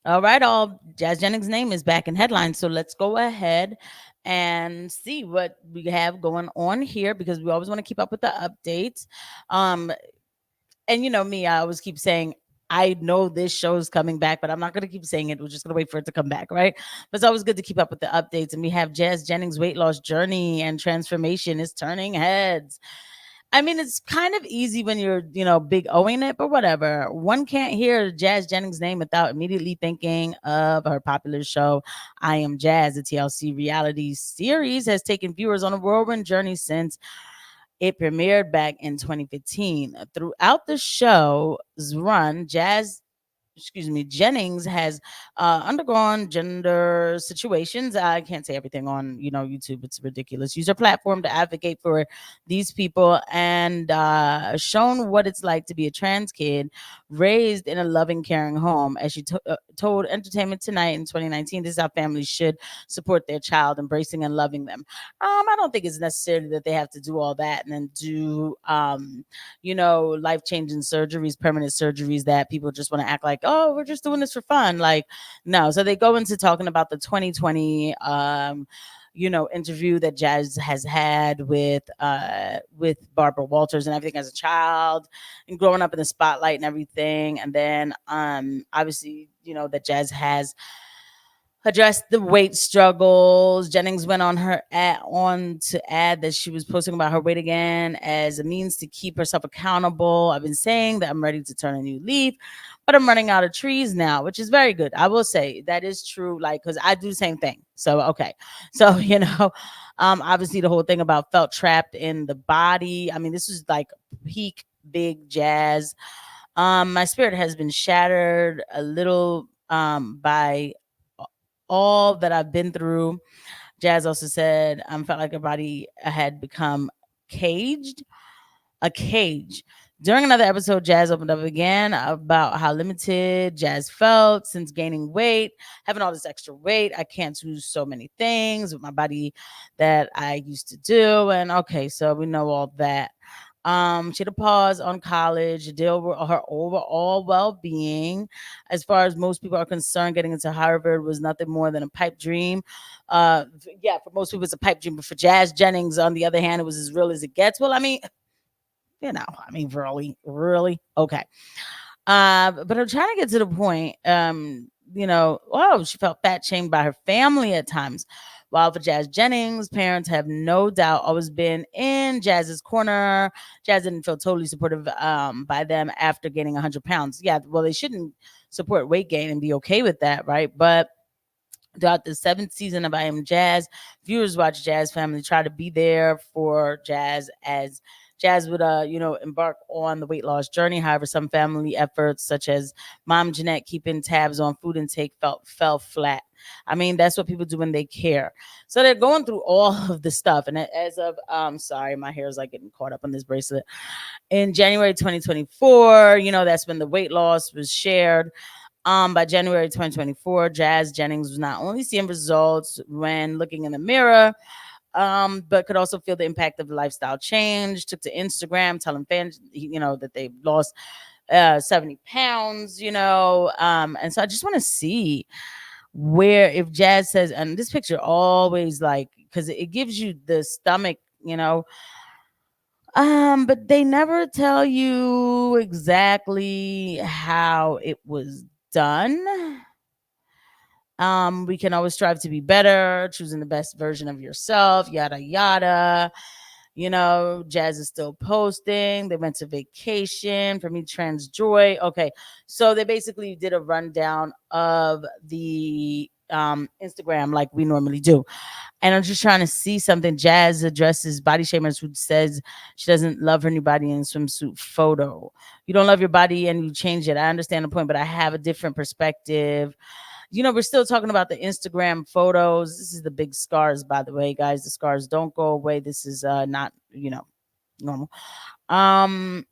All right, all Jazz Jennings' name is back in headlines. So let's go ahead and see what we have going on here because we always want to keep up with the updates. Um, and you know me, I always keep saying I know this show is coming back, but I'm not going to keep saying it. We're just going to wait for it to come back, right? But it's always good to keep up with the updates. And we have Jazz Jennings' weight loss journey and transformation is turning heads. I mean, it's kind of easy when you're, big owing it, but whatever. One can't hear Jazz Jennings' name without immediately thinking of her popular show, I Am Jazz. The TLC reality series has taken viewers on a whirlwind journey since it premiered back in 2015. Throughout the show's run, Jennings has undergone gender situations. I can't say everything on YouTube; it's ridiculous. Use her platform to advocate for these people and shown what it's like to be a trans kid raised in a loving, caring home. As she told Entertainment Tonight in 2019, this is how families should support their child, embracing and loving them. I don't think it's necessarily that they have to do all that and then do life changing surgeries, permanent surgeries that people just want to act like, oh, we're just doing this for fun. Like, no. So they go into talking about the 2020 interview that Jazz has had with Barbara Walters and everything as a child and growing up in the spotlight and everything. And then obviously, that Jazz has addressed the weight struggles. Jennings went on to add that she was posting about her weight again as a means to keep herself accountable. I've been saying that I'm ready to turn a new leaf, but I'm running out of trees now, which is very good. I will say that is true, like, because I do the same thing. So okay. So, obviously the whole thing about felt trapped in the body. I mean, this is like peak big Jazz. My spirit has been shattered a little by all that I've been through. Jazz also said, felt like her body had become caged, a cage. During another episode, Jazz opened up again about how limited Jazz felt since gaining weight, having all this extra weight. I can't do so many things with my body that I used to do. And okay, so we know all that. She had a pause on college, deal with her overall well-being. As far as most people are concerned, getting into Harvard was nothing more than a pipe dream. Yeah, for most people it's a pipe dream, but for Jazz Jennings, on the other hand, it was as real as it gets. Well, I mean, really, really, okay. But I'm trying to get to the point. She felt fat shamed by her family at times. While for Jazz Jennings, parents have no doubt always been in Jazz's corner. Jazz didn't feel totally supportive by them after gaining 100 pounds. Yeah, well, they shouldn't support weight gain and be okay with that, right? But throughout the seventh season of I Am Jazz, viewers watch Jazz family try to be there for Jazz as Jazz would, embark on the weight loss journey. However, some family efforts, such as Mom Jeanette keeping tabs on food intake, fell flat. I mean, that's what people do when they care. So they're going through all of the stuff. And as of, sorry, my hair is like getting caught up on this bracelet. In January 2024, that's when the weight loss was shared. By January 2024, Jazz Jennings was not only seeing results when looking in the mirror, but could also feel the impact of the lifestyle change. Took to Instagram, telling fans, that they've lost 70 pounds, and so I just want to see where if Jazz says, and this picture always like, because it gives you the stomach, but they never tell you exactly how it was done. We can always strive to be better, choosing the best version of yourself, yada yada. Jazz is still posting. They went to vacation. For me, trans joy. Okay. So they basically did a rundown of the Instagram like we normally do. And I'm just trying to see something. Jazz addresses Bodyshamers who says she doesn't love her new body in swimsuit photo. You don't love your body and you change it. I understand the point, but I have a different perspective. We're still talking about the Instagram photos. This is the big scars, by the way, guys. The scars don't go away. This is not, normal. Um,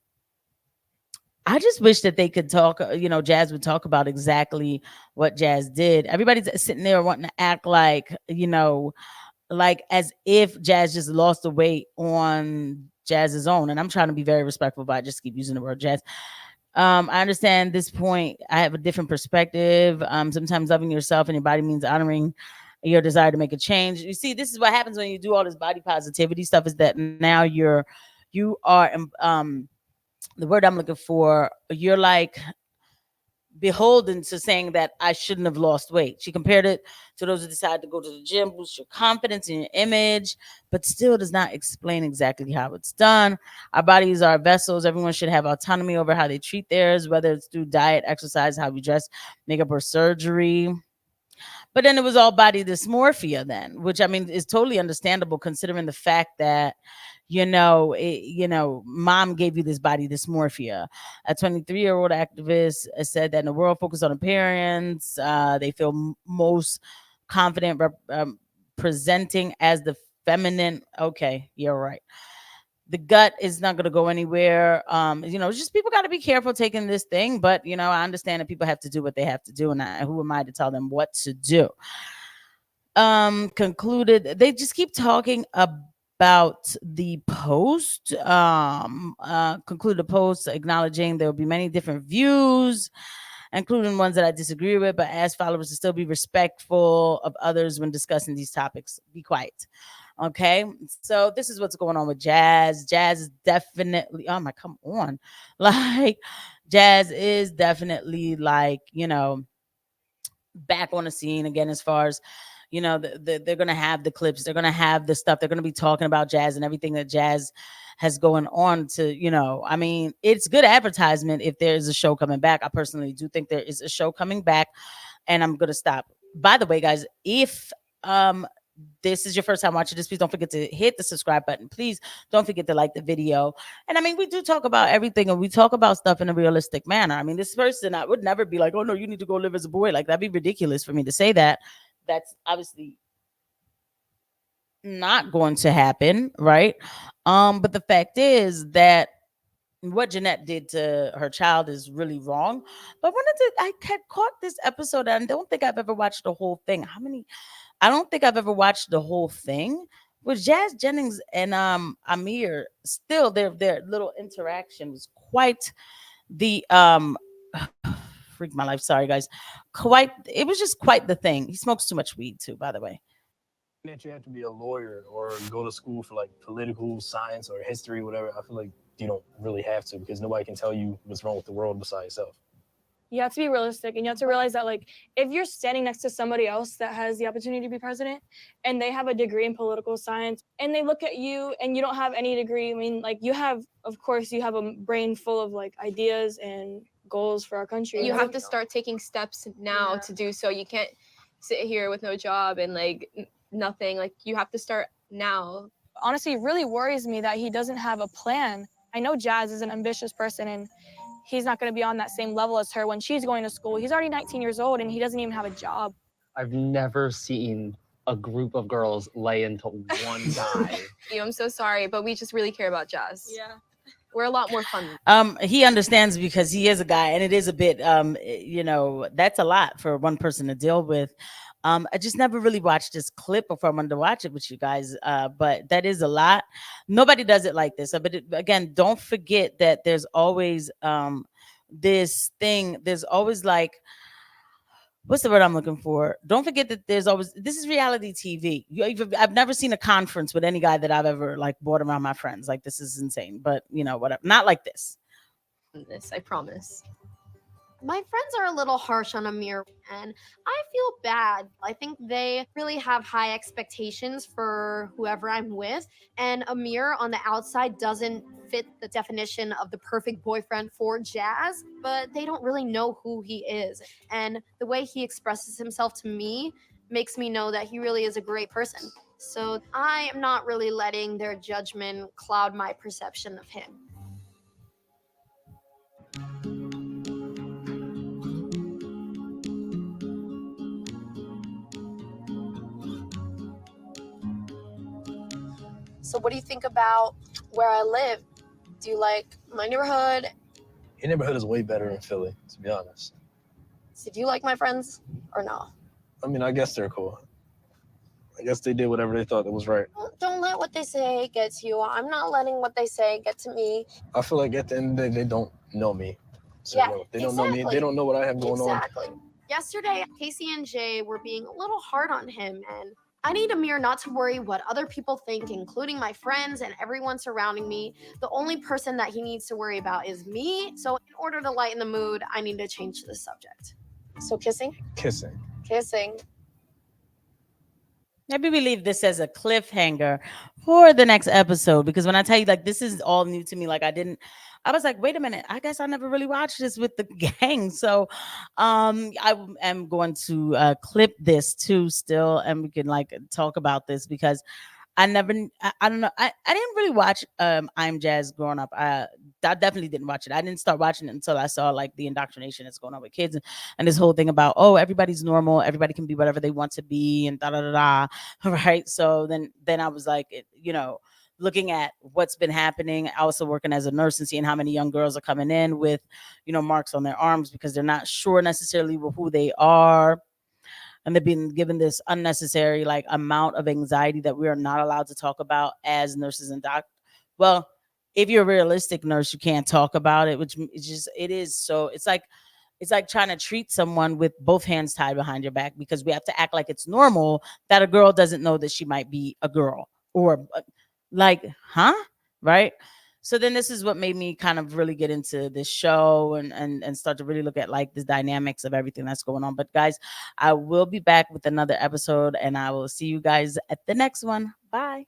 I just wish that they could talk, Jazz would talk about exactly what Jazz did. Everybody's sitting there wanting to act like, like as if Jazz just lost the weight on Jazz's own. And I'm trying to be very respectful, but I just keep using the word Jazz. I understand this point. I have a different perspective. Sometimes loving yourself and your body means honoring your desire to make a change. You see, this is what happens when you do all this body positivity stuff. Is that now you are the word I'm looking for. You're like beholden to saying that I shouldn't have lost weight. She compared it to those who decide to go to the gym, boost your confidence in your image, but still does not explain exactly how it's done. Our bodies are vessels. Everyone should have autonomy over how they treat theirs, whether it's through diet, exercise, how we dress, makeup, or surgery. But then it was all body dysmorphia then, which I mean is totally understandable considering the fact that mom gave you this body dysmorphia. A 23-year-old activist said that in the world focused on appearance, they feel most confident presenting as the feminine. Okay, you're right. The gut is not going to go anywhere. It's just people got to be careful taking this thing, but I understand that people have to do what they have to do, and who am I to tell them what to do? Concluded, they just keep talking about the post. Concluded the post acknowledging there will be many different views, including ones that I disagree with, but ask followers to still be respectful of others when discussing these topics. Be quiet. Okay, so this is what's going on with Jazz. Jazz is definitely, oh my, come on. Like, Jazz is definitely like, back on the scene again as far as they're gonna have the clips, they're gonna have the stuff, they're gonna be talking about Jazz and everything that Jazz has going on to I mean, it's good advertisement if there is a show coming back. I personally do think there is a show coming back, and I'm gonna stop. By the way, guys, if this is your first time watching this, please don't forget to hit the subscribe button. Please don't forget to like the video. And I mean, we do talk about everything, and we talk about stuff in a realistic manner. I mean, this person, I would never be like, oh no, you need to go live as a boy. Like, that'd be ridiculous for me to say that. That's obviously not going to happen, right? But the fact is that what Jeanette did to her child is really wrong. But I had caught this episode, and I don't think I've ever watched the whole thing. I don't think I've ever watched the whole thing with Jazz Jennings and Amir. Still, their little interaction was quite the freak my life. Sorry, guys. It was just quite the thing. He smokes too much weed too, by the way. That you have to be a lawyer or go to school for like political science or history, whatever. I feel like you don't really have to, because nobody can tell you what's wrong with the world besides yourself. You have to be realistic, and you have to realize that, like, if you're standing next to somebody else that has the opportunity to be president and they have a degree in political science and they look at you and you don't have any degree, I mean, like, of course you have a brain full of like ideas and goals for our country. You have to start taking steps now to do so. You can't sit here with no job and like nothing. Like, you have to start now. Honestly, it really worries me that he doesn't have a plan. I know Jazz is an ambitious person, and he's not going to be on that same level as her when she's going to school. He's already 19 years old, and he doesn't even have a job. I've never seen a group of girls lay into one guy. I'm so sorry, but we just really care about Jazz. Yeah. We're a lot more fun. He understands because he is a guy, and it is a bit, that's a lot for one person to deal with. I just never really watched this clip before I wanted to watch it with you guys. But that is a lot. Nobody does it like this. But again, don't forget that there's always this thing. There's always like, what's the word I'm looking for? Don't forget that there's always, this is reality TV. I've never seen a conference with any guy that I've ever like brought around my friends. Like, this is insane. But whatever. Not like this. I promise. My friends are a little harsh on Amir, and I feel bad. I think they really have high expectations for whoever I'm with, and Amir on the outside doesn't fit the definition of the perfect boyfriend for Jazz, but they don't really know who he is. And the way he expresses himself to me makes me know that he really is a great person. So I am not really letting their judgment cloud my perception of him. So what do you think about where I live? Do you like my neighborhood? Your neighborhood is way better in Philly, to be honest. So do you like my friends or no? I mean, I guess they're cool. I guess they did whatever they thought that was right. Don't let what they say get to you. I'm not letting what they say get to me. I feel like at the end of the day, they don't know me. So Yeah, no, they don't know me. exactly. They don't know what I have going on. Exactly. Yesterday, Casey and Jay were being a little hard on him, and I need Amir not to worry what other people think, including my friends and everyone surrounding me. The only person that he needs to worry about is me. So, in order to lighten the mood, I need to change the subject. So kissing? Kissing. Kissing. Maybe we leave this as a cliffhanger for the next episode, because when I tell you, like, this is all new to me. Like, I was like, wait a minute, I guess I never really watched this with the gang. So I am going to clip this too still, and we can like talk about this, because I never, I don't know. I didn't really watch I'm Jazz growing up. I definitely didn't watch it. I didn't start watching it until I saw like the indoctrination that's going on with kids, and this whole thing about, oh, everybody's normal, everybody can be whatever they want to be, and da da da da. Right. So then I was like, looking at what's been happening, also working as a nurse and seeing how many young girls are coming in with, marks on their arms because they're not sure necessarily who they are. And they've been given this unnecessary like amount of anxiety that we are not allowed to talk about as nurses and doctors. Well, if you're a realistic nurse, you can't talk about it, which is just, it's like trying to treat someone with both hands tied behind your back, because we have to act like it's normal that a girl doesn't know that she might be a girl, or like, huh? Right? So then this is what made me kind of really get into this show and start to really look at like the dynamics of everything that's going on. But guys, I will be back with another episode, and I will see you guys at the next one. Bye.